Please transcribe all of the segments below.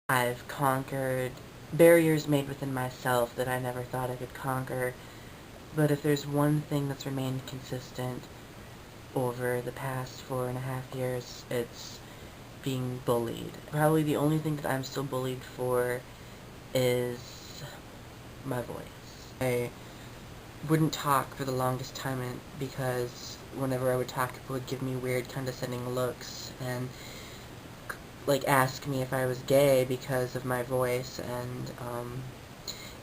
I've conquered barriers made within myself that I never thought I could conquer. But if there's one thing that's remained consistent over the past 4.5 years, it's being bullied. Probably the only thing that I'm still bullied for is my voice. I wouldn't talk for the longest time because whenever I would talk, people would give me weird, condescending looks and like ask me if I was gay because of my voice, and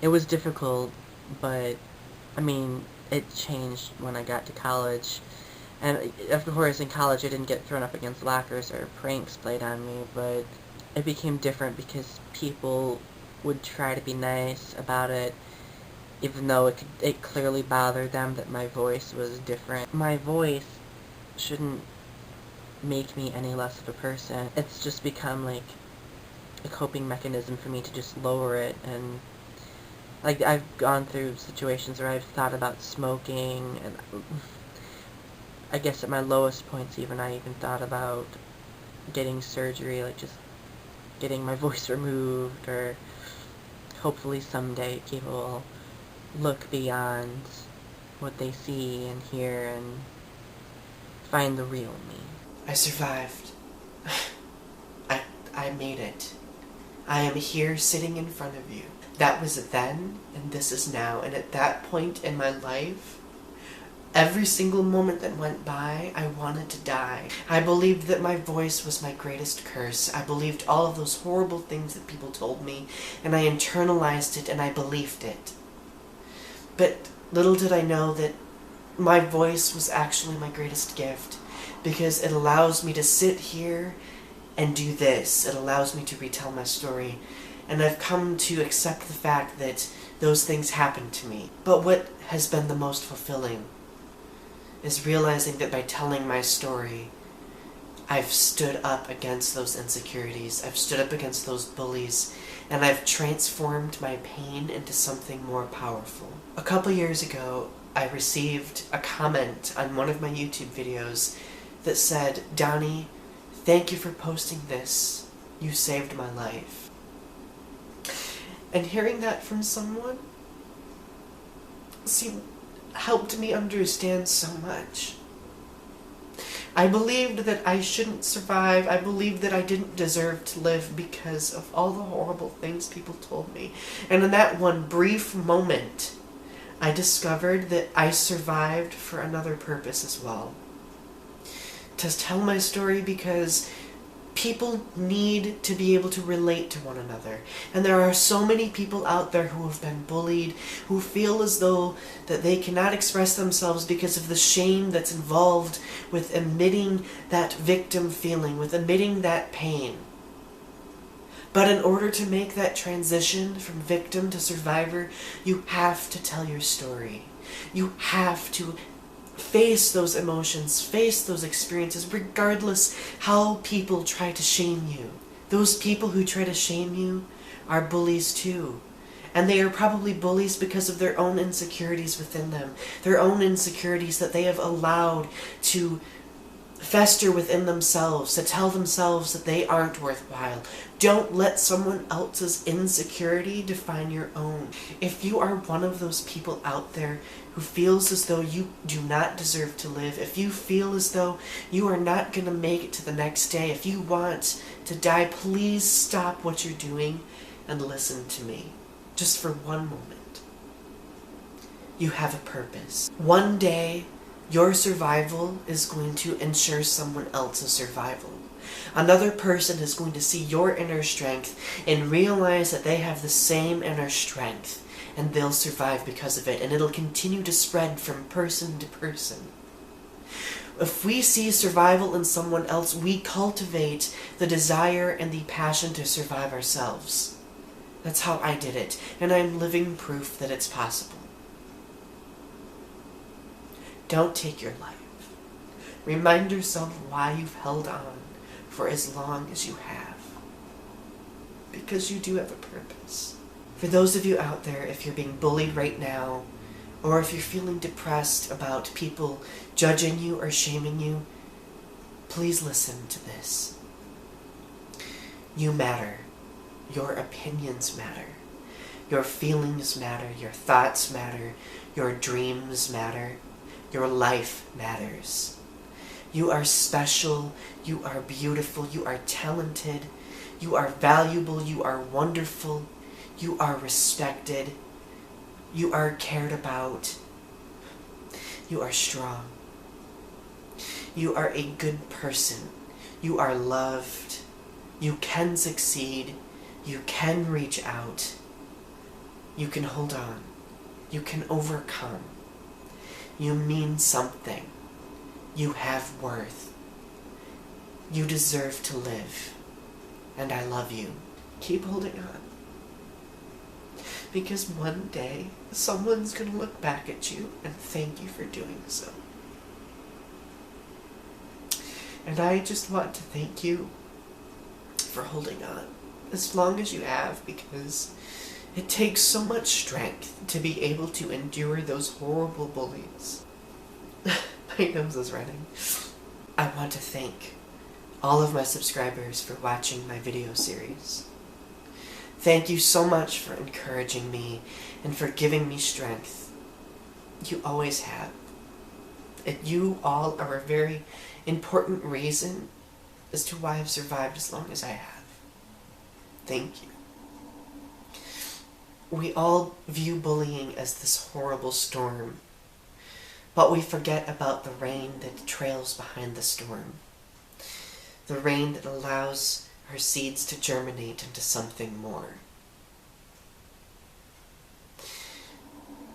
it was difficult, but I mean, it changed when I got to college. And of course, in college, I didn't get thrown up against lockers or pranks played on me, but it became different because people would try to be nice about it, even though it clearly bothered them that my voice was different. My voice shouldn't make me any less of a person. It's just become like a coping mechanism for me to just lower it. And like, I've gone through situations where I've thought about smoking, and I guess at my lowest points even, I even thought about getting surgery, like just getting my voice removed, or hopefully someday people will look beyond what they see and hear and find the real me. I survived. I made it. I am here sitting in front of you. That was then, and this is now. And at that point in my life, every single moment that went by, I wanted to die. I believed that my voice was my greatest curse. I believed all of those horrible things that people told me, and I internalized it and I believed it. But little did I know that my voice was actually my greatest gift, because it allows me to sit here and do this. It allows me to retell my story. And I've come to accept the fact that those things happened to me. But what has been the most fulfilling is realizing that by telling my story, I've stood up against those insecurities. I've stood up against those bullies, and I've transformed my pain into something more powerful. A couple years ago, I received a comment on one of my YouTube videos that said, "Donny, thank you for posting this. You saved my life." And hearing that from someone helped me understand so much. I believed that I shouldn't survive. I believed that I didn't deserve to live because of all the horrible things people told me. And in that one brief moment, I discovered that I survived for another purpose as well. To tell my story, because people need to be able to relate to one another. And there are so many people out there who have been bullied, who feel as though that they cannot express themselves because of the shame that's involved with admitting that victim feeling, with admitting that pain. But in order to make that transition from victim to survivor, you have to tell your story. You have to face those emotions, face those experiences, regardless how people try to shame you. Those people who try to shame you are bullies too. And they are probably bullies because of their own insecurities within them, their own insecurities that they have allowed to fester within themselves, to tell themselves that they aren't worthwhile. Don't let someone else's insecurity define your own. If you are one of those people out there who feels as though you do not deserve to live, if you feel as though you are not going to make it to the next day, if you want to die, please stop what you're doing and listen to me. Just for one moment. You have a purpose. One day, your survival is going to ensure someone else's survival. Another person is going to see your inner strength and realize that they have the same inner strength, and they'll survive because of it, and it'll continue to spread from person to person. If we see survival in someone else, we cultivate the desire and the passion to survive ourselves. That's how I did it, and I'm living proof that it's possible. Don't take your life. Remind yourself why you've held on for as long as you have. Because you do have a purpose. For those of you out there, if you're being bullied right now, or if you're feeling depressed about people judging you or shaming you, please listen to this. You matter. Your opinions matter. Your feelings matter. Your thoughts matter. Your dreams matter. Your life matters. You are special. You are beautiful. You are talented. You are valuable. You are wonderful. You are respected. You are cared about. You are strong. You are a good person. You are loved. You can succeed. You can reach out. You can hold on. You can overcome. You mean something. You have worth. You deserve to live. And I love you. Keep holding on. Because one day, someone's going to look back at you and thank you for doing so. And I just want to thank you for holding on as long as you have, because it takes so much strength to be able to endure those horrible bullies. My nose is running. I want to thank all of my subscribers for watching my video series. Thank you so much for encouraging me and for giving me strength. You always have. And you all are a very important reason as to why I've survived as long as I have. Thank you. We all view bullying as this horrible storm, but we forget about the rain that trails behind the storm. The rain that allows our seeds to germinate into something more.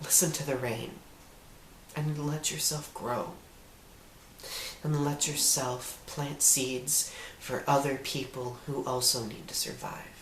Listen to the rain and let yourself grow. And let yourself plant seeds for other people who also need to survive.